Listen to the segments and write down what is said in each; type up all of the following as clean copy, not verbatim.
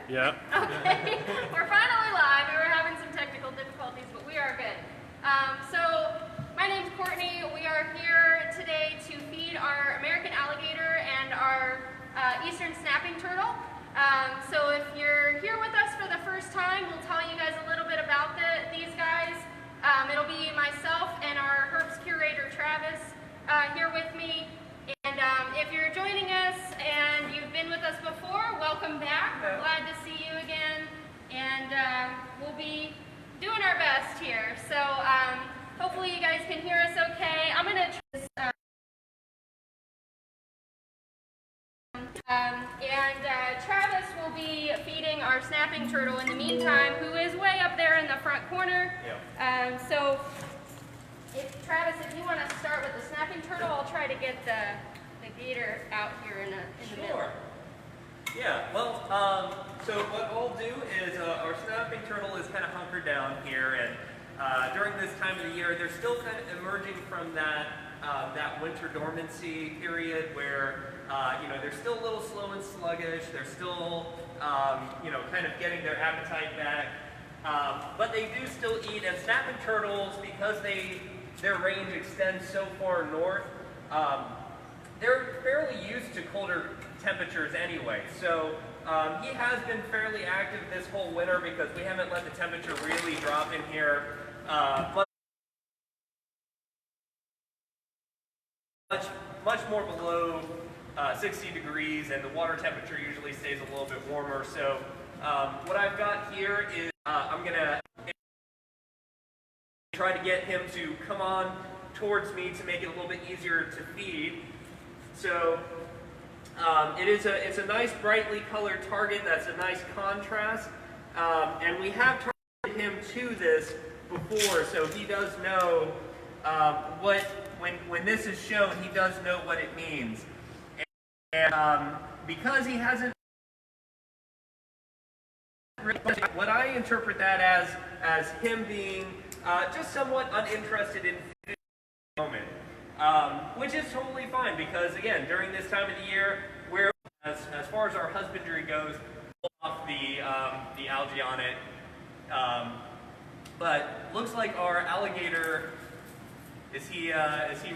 Yeah. Okay, we're finally live. We were having some technical difficulties, but we are good. So, my name's Courtney. We are here today to feed our American alligator and our eastern snapping turtle. So if you're here with us for the first time, we'll tell you guys a little bit about these guys. It'll be myself and our herps curator, Travis, here with me. And if you're joining us and you've been with us before, welcome back. We're glad to see you again. And we'll be doing our best here. So hopefully you guys can hear us okay. I'm going to try this. Travis will be feeding our snapping turtle in the meantime, who is way up there in the front corner. Yep. So, Travis, if you want to start with the snapping turtle, I'll try to get the gator out here in the middle. Sure. Yeah, well, so what we'll do is our snapping turtle is kind of hunkered down here, and during this time of the year, they're still kind of emerging from that winter dormancy period where they're still a little slow and sluggish. They're still kind of getting their appetite back, but they do still eat. And snapping turtles, because their range extends so far north, they're fairly used to colder temperatures anyway. So he has been fairly active this whole winter because we haven't let the temperature really drop in here. But much more below 60 degrees, and the water temperature usually stays a little bit warmer. So what I've got here is I'm going to try to get him to come on towards me to make it a little bit easier to feed. So it's a nice brightly colored target. That's a nice contrast, and we have targeted him to this before, so he does know when this is shown, he does know what it means. And because he hasn't, what I interpret that as him being just somewhat uninterested in food at the moment, which is totally fine because again, during this time of the year, we're as far as our husbandry goes, off the algae on it. But looks like our alligator is he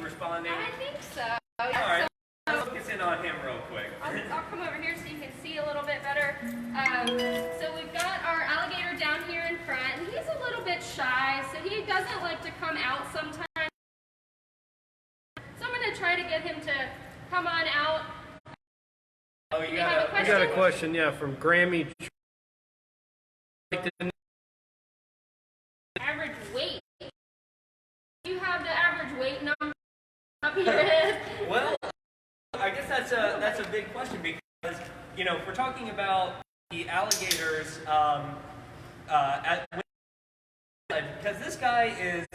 responding? I think so. All right. Let's focus in on him real quick. I'll come over here so you can see a little bit better. So we've got our alligator down here in front, and he's a little bit shy, so he doesn't like to come out sometimes. So I'm going to try to get him to come on out. Oh, you got a question, yeah, from Grammy. Average weight. Do you have the average weight number up here? Well, I guess that's a big question because if we're talking about the alligators, because this guy is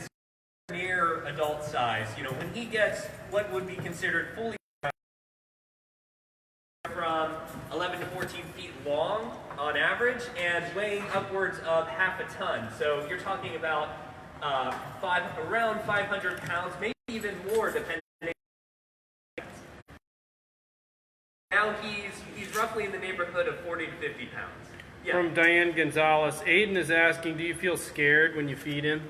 near adult size. When he gets what would be considered fully from 11 to 14 feet long on average and weighing upwards of half a ton. So you're talking about around 500 pounds, maybe even more depending. Now he's roughly in the neighborhood of 40 to 50 pounds. Yeah. From Diane Gonzalez, Aiden is asking, do you feel scared when you feed him?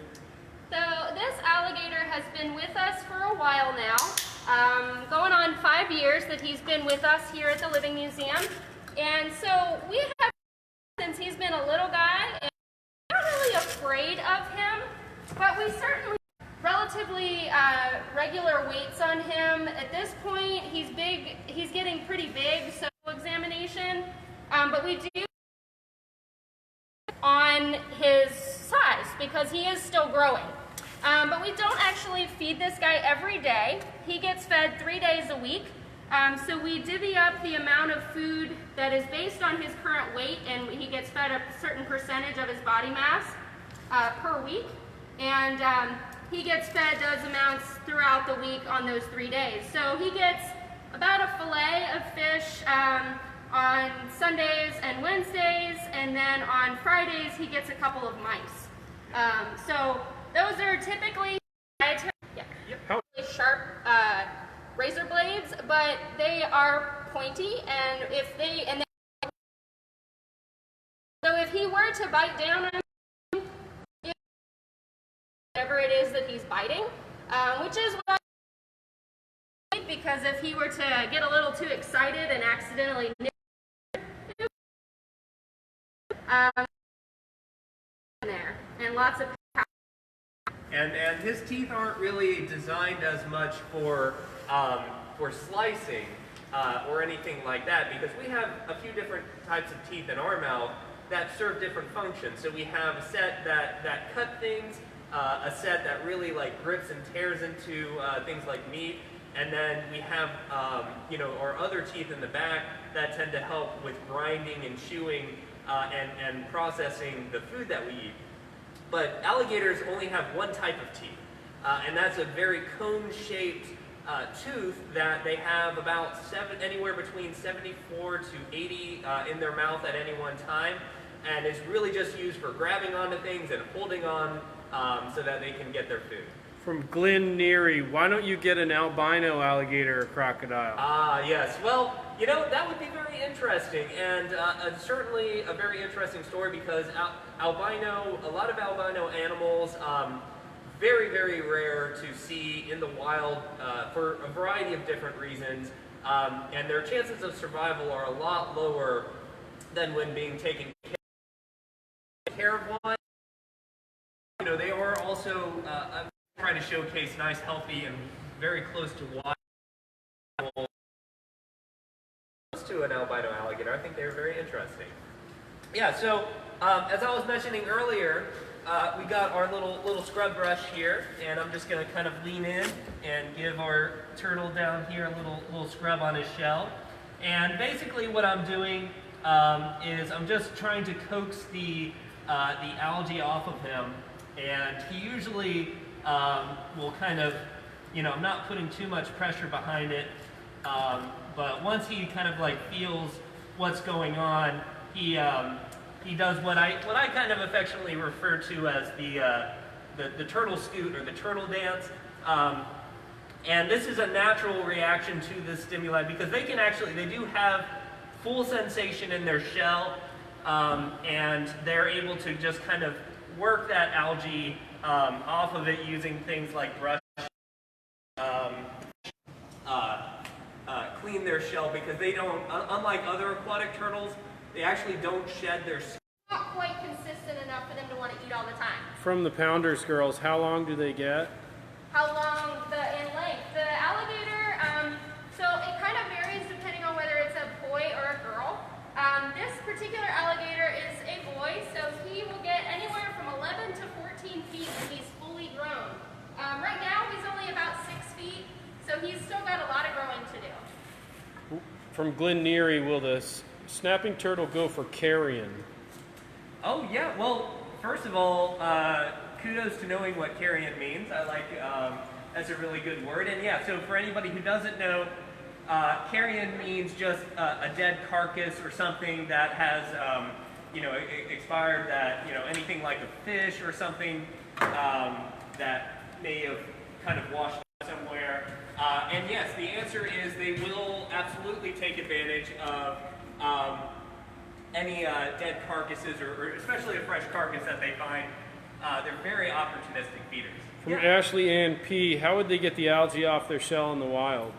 So this alligator has been with us for a while now. Going on 5 years that he's been with us here at the Living Museum. And so we have, since he's been a little guy, and we're not really afraid of him, but we certainly relatively regular weights on him. At this point, he's big. He's getting pretty big, so examination. But we do on his size because he is still growing. But we don't actually feed this guy every day. He gets fed 3 days a week. So we divvy up the amount of food that is based on his current weight, and he gets fed a certain percentage of his body mass per week. And he gets fed those amounts throughout the week on those 3 days. So he gets about a fillet of fish on Sundays and Wednesdays, and then on Fridays he gets a couple of mice. So those are typically dietary, sharp razor blades, but they are pointy, and to bite down on him, whatever it is that he's biting, which is why, because if he were to get a little too excited and accidentally nip there, and lots of And his teeth aren't really designed as much for slicing or anything like that, because we have a few different types of teeth in our mouth that serve different functions. So we have a set that cut things, a set that really like grips and tears into things like meat, and then we have our other teeth in the back that tend to help with grinding and chewing and processing the food that we eat. But alligators only have one type of teeth, and that's a very cone-shaped tooth that they have about anywhere between 74 to 80 in their mouth at any one time, and it's really just used for grabbing onto things and holding on so that they can get their food. From Glenn Neary, why don't you get an albino alligator or crocodile? Yes. Well, that would be very interesting, and certainly a very interesting story, because a lot of albino animals, very, very rare to see in the wild for a variety of different reasons, and their chances of survival are a lot lower than when being taken care of one. They are also trying to showcase nice, healthy, and very close to wild animals. To an albino alligator, I think they were very interesting. Yeah, so as I was mentioning earlier, we got our little scrub brush here, and I'm just going to kind of lean in and give our turtle down here a little scrub on his shell. And basically what I'm doing is I'm just trying to coax the algae off of him, and he usually will kind of, I'm not putting too much pressure behind it, but once he kind of like feels what's going on, he does what I kind of affectionately refer to as the turtle scoot, or the turtle dance. And this is a natural reaction to this stimuli, because they do have full sensation in their shell, and they're able to just kind of work that algae off of it using things like brush, clean their shell, because they don't, unlike other aquatic turtles, they actually don't shed their skin. Not quite consistent enough for them to want to eat all the time. From the Pounders girls, how long do they get? How long in length? The alligator, so it kind of varies depending on whether it's a boy or a girl. This particular alligator is a boy, so he will get anywhere from 11 to 14 feet when he's fully grown. Right now he's only about 6 feet, so he's still got a lot of growing to do. From Glenn Neary, will the snapping turtle go for carrion? Oh yeah, well, first of all, kudos to knowing what carrion means. I like, that's a really good word. And yeah, so for anybody who doesn't know, carrion means just a dead carcass or something that has, expired, that, anything like a fish or something that may have kind of washed up somewhere. And yes, the answer is they will absolutely take advantage of any dead carcasses, or especially a fresh carcass that they find. They're very opportunistic feeders. From Ashley Ann P., how would they get the algae off their shell in the wild?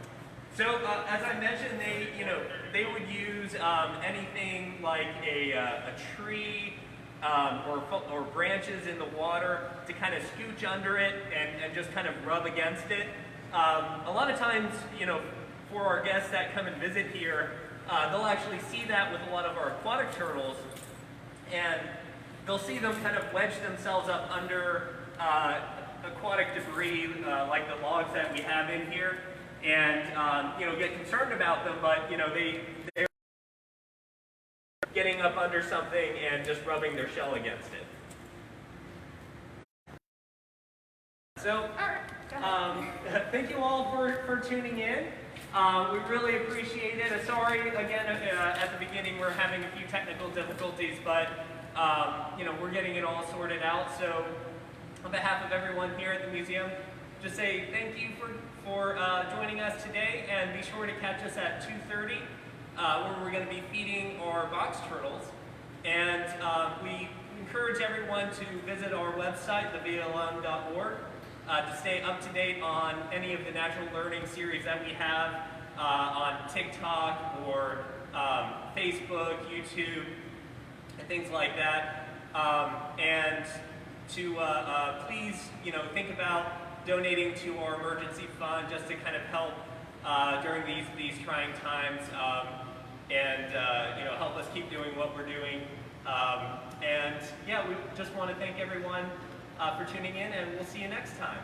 So as I mentioned, they would use anything like a tree or branches in the water to kind of scooch under it and just kind of rub against it. A lot of times, for our guests that come and visit here, they'll actually see that with a lot of our aquatic turtles, and they'll see them kind of wedge themselves up under aquatic debris, like the logs that we have in here, and get concerned about them, but they're getting up under something and just rubbing their shell against it. So, thank you all for tuning in. We really appreciate it. Sorry again, at the beginning we're having a few technical difficulties, but we're getting it all sorted out. So, on behalf of everyone here at the museum, just say thank you for joining us today, and be sure to catch us at 2:30, where we're going to be feeding our box turtles. And we encourage everyone to visit our website, thevlm.org, to stay up to date on any of the natural learning series that we have on TikTok or Facebook, YouTube, and things like that. And to please, think about donating to our emergency fund just to kind of help during these trying times, and help us keep doing what we're doing. And yeah, we just want to thank everyone for tuning in, and we'll see you next time.